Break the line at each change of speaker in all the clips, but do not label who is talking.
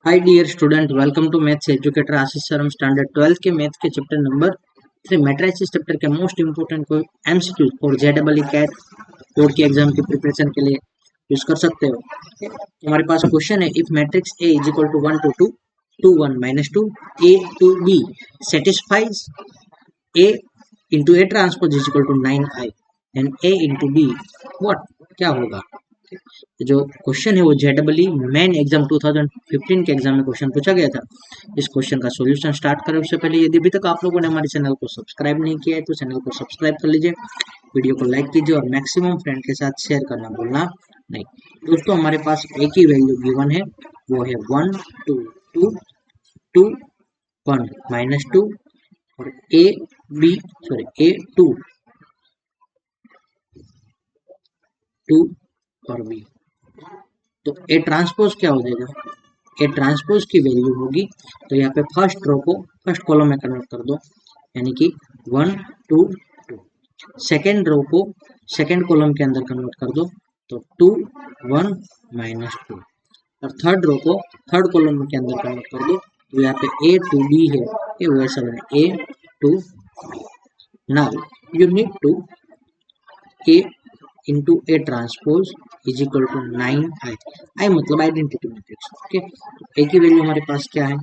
Hi dear student, welcome to maths educator Ashish sir. हम standard 12 के maths के chapter number 3 matrices chapter के most important को MCQ और जेडबल कैट बोर्ड के एग्जाम की प्रिपरेशन के लिए यूज कर सकते हो। हमारे पास क्वेश्चन है, if matrix A is equal to 1 2 2 2 1 -2 a to b satisfies a into a transpose is equal to 9i and a into b what क्या होगा। जो क्वेश्चन है वो जेडबल मेन एग्जाम 2015 के एग्जाम में क्वेश्चन पूछा गया था। इस क्वेश्चन का सॉल्यूशन स्टार्ट करें उससे पहले यदि अभी तक आप लोगों ने हमारे चैनल को सब्सक्राइब नहीं किया है तो चैनल को सब्सक्राइब कर लीजिए, वीडियो को लाइक कीजिए और मैक्सिमम फ्रेंड के साथ शेयर करना भूलना नहीं। दोस्तों, हमारे पास एक ही वैल्यू गिवन है, वो है 1 2 2 2 1 -2 और ए 2 2 और बी। तो ए ट्रांसपोज क्या हो जाएगा, ए ट्रांसपोज की वैल्यू होगी, तो यहाँ पे फर्स्ट रो को फर्स्ट कॉलम में कन्वर्ट कर दो, यानी कि 1 2 2। सेकेंड रो को सेकेंड कॉलम के अंदर कन्वर्ट कर दो, तो 2 1 -2। और थर्ड रो को थर्ड कॉलम के अंदर कन्वर्ट कर दो, तो यहाँ पे ए टू बी है, ये वैसा बने A to B. Now you need to a into a transpose is equal to 9i। i मतलब आइडेंटिटी मैट्रिक्स। ओके, a की वैल्यू हमारे पास क्या है,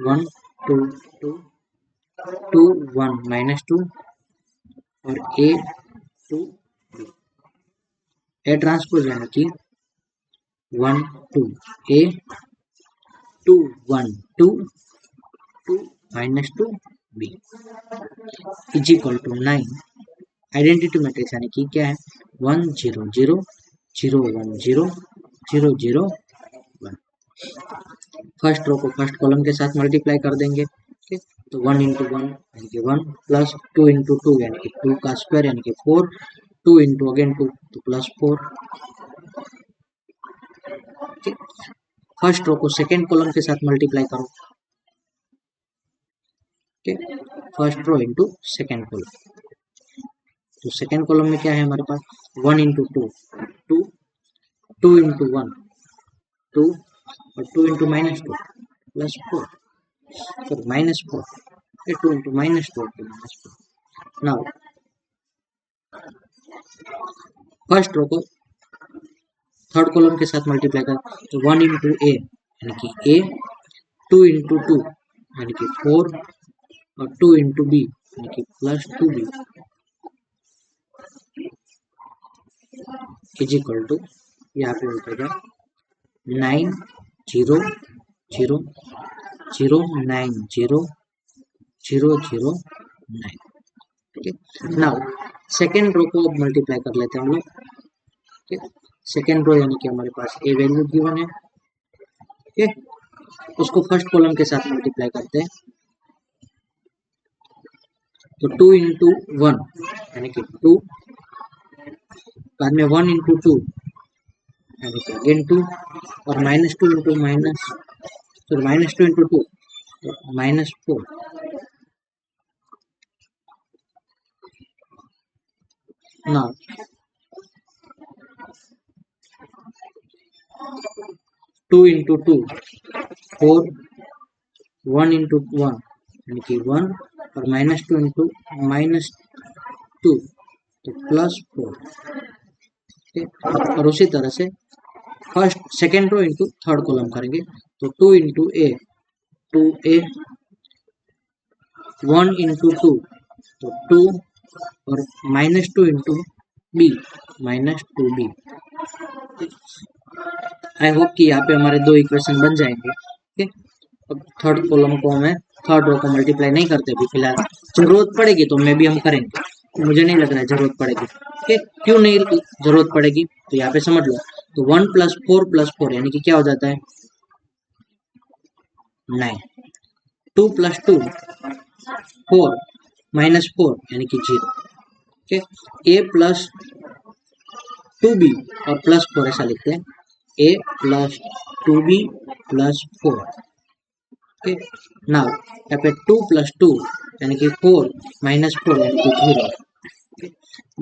1 2 2 2 1 -2 और a to b। a transpose यानी कि 1 2 a 2 1 2 2 -2 b is equal to 9। Identity matrix यानी कि क्या है, 1 0 0 0 1 0 0 0 1। फर्स्ट रो को फर्स्ट कॉलम के साथ मल्टीप्लाई कर देंगे। ठीक, तो 1 इंटू 1 यानी कि 1 प्लस 2 इंटू 2 यानी कि 2 का स्क्वायर यानी कि 4, 2 इंटू अगेन 2 तो प्लस 4। ठीक, फर्स्ट रो को सेकेंड कॉलम के साथ मल्टीप्लाई करो। ठीक, first row into second column, तो सेकेंड कॉलम में क्या है हमारे पास, 1 इंटू 2 2 2 इंटू 1 2 और 2 इंटू -2 प्लस 4, तो -4 2 into -2 to -4। Now first row को थर्ड कॉलम के साथ मल्टीप्लाई कर, तो 1 इंटू ए यानी कि ए, 2 इंटू 2 यानी कि 4 और 2 इंटू बी यानी कि plus 2b is equal to, यहाँ पे हो जाएगा 9 0 0 0 9 0 0 0 9। ठीक है, नाउ सेकेंड रो को मल्टीप्लाई कर लेते हैं हम लोग। ठीक, सेकेंड रो यानी कि हमारे पास ए वैल्यू गिवन है, ठीक है, उसको फर्स्ट कॉलम के साथ मल्टीप्लाई करते हैं, तो 2 इंटू 1 यानी कि 2, बाद में 1 इंटू 2 यानी कि अगेन 2 और -2 इंटू -2 इंटू 2 तो -4। नाउ 2 इंटू 2 4, 1 इंटू 1 यानी कि 1 और -2 इंटू -2 तो प्लस 4। और उसी तरह से first second row into third column करेंगे, तो 2 इंटू ए 2a, 1 इंटू 2 तो 2 और -2 into B -2b। I hope कि यहाँ पे हमारे दो इक्वेशन बन जाएंगे। ठीक, अब थर्ड कॉलम को हमें थर्ड रो को मल्टीप्लाई नहीं करते अभी फिलहाल, जरूरत पड़ेगी तो मैं भी हम करेंगे, मुझे नहीं लग रहा है जरूरत पड़ेगी। ठीक, क्यों नहीं जरूरत पड़ेगी, तो यहाँ पे समझ लो, तो 1 + 4 यानी कि क्या हो जाता है 9, 2 + 2 4 -4 यानी कि 0। ठीक, a प्लस 2b और प्लस 4 ऐसा लिखते हैं, a प्लस 2b प्लस 4। ठीक, नाउ यहाँ पे 2 + 2 यानी कि 4 -4 यानी कि 0।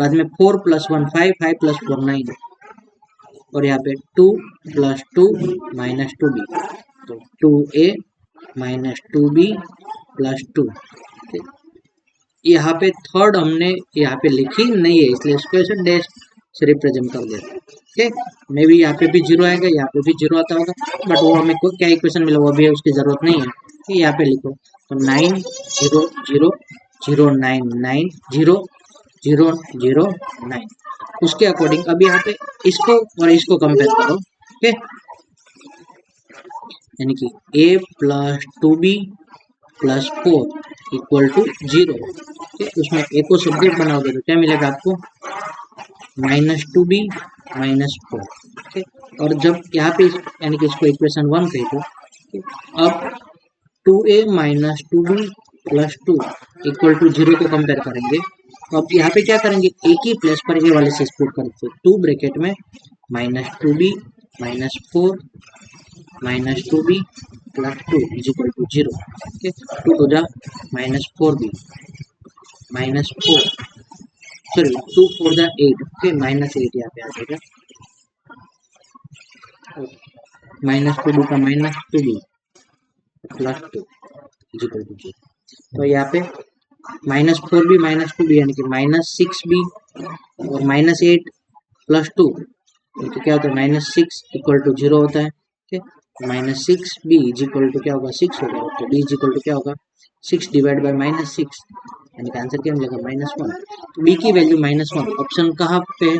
बाद में 4 + 1 5, 5 + 4 9, और यहाँ पे 2 + 2 - 2b, तो 2a - 2b + 2। यहाँ पे थर्ड हमने यहाँ पे लिखी नहीं है, इसलिए इसको ऐसे डैश से रिप्रेजेंट कर देते हैं। ओके, मे भी यहाँ पे भी 0 आएगा, यहाँ पे भी 0 आता होगा, बट वो हमें क्या इक्वेशन मिला वो भी उसकी जरूरत नहीं है, तो यहाँ पे लिखो, तो 9 0 0 0 9 9 0 0 0 9, उसके अकॉर्डिंग अब यहाँ पे इसको और इसको कंपेयर करो। ओके, यानी कि a + 2b + 4 = 0। उसमें a को सब्जेक्ट बनाओगे तो क्या मिलेगा आपको, -2b - 4। और जब यहाँ पे यानी कि इसको इक्वेशन 1 कह दो, अब 2a - 2b + 2 = 0 को कंपेयर करेंगे, तो अब यहाँ पे क्या करेंगे, एक ही प्लेस पर ये वाले से पुट करते हैं, 2 ब्रैकेट में -2b - 4 - 2b + 2 = 0। ओके, 2 हो जा -4b -4, सॉरी 2 4 जा 8, ओके, -8 यहाँ पे आ जाएगा, -2b का -2b + 2 = 0। तो यहाँ पे -4b - 2b यानी कि -6b और -8 + 2, तो क्या होता है, -6 = 0 होता है। -6b = क्या होगा, 6 होगा, तो b = क्या होगा, 6 / -6, यानी कि आंसर क्या मिलेगा, -1। तो b की वैल्यू -1, ऑप्शन कहाँ पे है,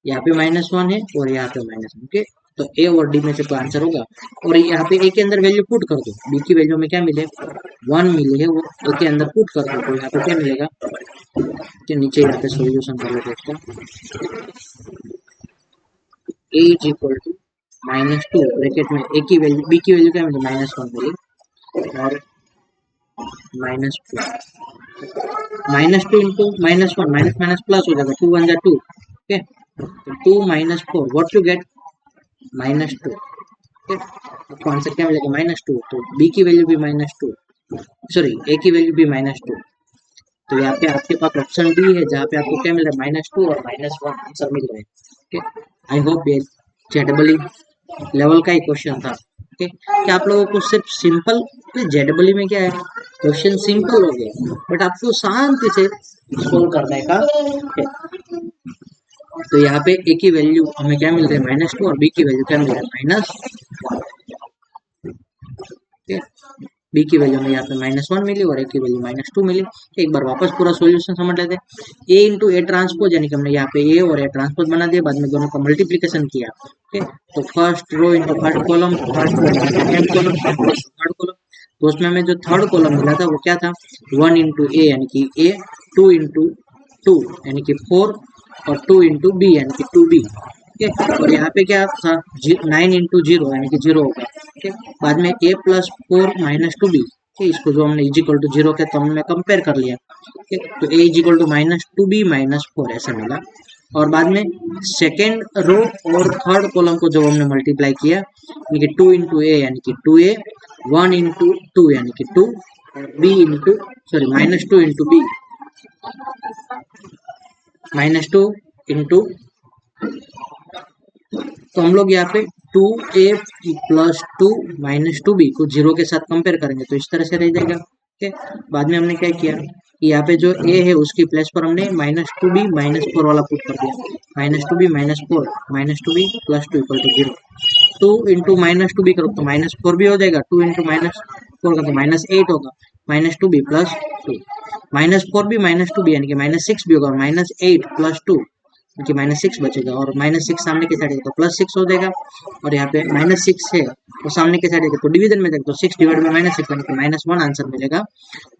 यहाँ पे -1 है और यहाँ पे -1। ओके, तो ए और डी में से कोई आंसर होगा, और यहाँ पे ए के अंदर वैल्यू पुट कर दो, बी की वैल्यू में क्या मिले, 1 मिली है, वो ए के अंदर पुट कर दो, तो यहाँ पे क्या मिलेगा, तो नीचे यहाँ पे सोल्यूशन कर लो इसका, a = -2 ब्रैकेट में ए की वैल्यू, बी की वैल्यू क्या मिली, -1 मिली, और -2 × -1 प्लस हो जाएगा, 2 1 जा 2, ओके, 2 - 4 व्हाट यू गेट, -2। आपको आंसर क्या मिलेगा, -2, तो बी की वैल्यू भी -2, सॉरी ए की वैल्यू भी -2, तो यहाँ पे आपके पास ऑप्शन डी है जहाँ पे आपको क्या मिल रहा है, -2 और -1 आंसर मिल रहा है। ओके, आई होप ये जेडबली लेवल का ही क्वेश्चन था। ओके, क्या आप लोगों को सिर्फ सिंपल, जेडबली में क्या है, क्वेश्चन सिंपल हो गया, बट आपको शांति से सोल्व करने का। तो यहाँ पे ए की वैल्यू हमें क्या मिल रहा है, -2, और बी की वैल्यू क्या मिल रहा है, -1। बी की वैल्यू में यहाँ पे -1 मिली और ए की वैल्यू -2 मिली। एक बार वापस पूरा सॉल्यूशन समझ लेते हैं। ए इंटू ए ट्रांसपोज, यानी कि हमने यहाँ पे ए और ए ट्रांसपोज बना दिया, बाद में दोनों का मल्टीप्लीकेशन किया। ओके, तो first row into first column, first row second column, third column, तो उसमें हमें जो थर्ड कॉलम मिला था वो क्या था, 1 इंटू ए यानी कि ए, 2 इंटू 2 यानी कि 4, और 2 इंटू बी यानी कि 2b। और यहाँ पे क्या था, 9 इंटू 0 यानी कि 0 होगा। बाद में a + 4 - 2b, इसको जो हमने = 0 के तो हमने कंपेयर कर लिया। तो a = -2b - 4 ऐसा मिला। और बाद में सेकेंड रो और थर्ड कॉलम को जो हमने मल्टीप्लाई किया, यानी कि 2 इंटू ए यानी कि 2a, 1 इंटू 2 यानी कि 2, b into sorry -2 into b, -2 into, तो हम लोग यहाँ पे 2a + 2 - 2b को 0 के साथ कंपेयर करेंगे तो इस तरह से रह जाएगा। ओके, बाद में हमने क्या किया कि यहाँ पे जो a है उसकी प्लेस पर हमने -2b - 4 वाला पुट कर दिया, -2b - 4 -2b + 2 = 0। 2 इंटू -2b करो तो -4 भी हो जाएगा, 2 इंटू -4 का तो -8 होगा, -2b + 2, -4b - 2b यानी कि -6 भी होगा, और -8 + 2 कि -6 बचेगा, और -6 सामने की साइड है तो +6 हो जाएगा, और यहाँ पे -6 है तो सामने की साइड है तो डिवीजन में जाएगा, तो 6 / -6 यानी कि -1 आंसर मिलेगा।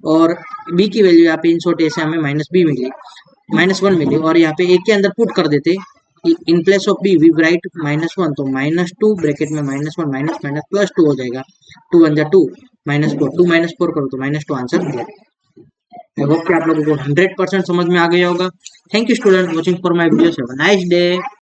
और b की वैल्यू यहाँ पे इन शॉर्ट ऐसे हमें -b मिली, -1 मिली, और यहाँ पे a के अंदर पुट कर देते, in place of b we write -1, तो -2 ब्रैकेट में -1 +2 हो जाएगा, 2 1 जा 2 -4, 2 -4 करो तो -2 आंसर मिलेगा। आई होप कि आप लोगों को 100% समझ में आ गया होगा। Thank you student watching for my videos, have a nice day.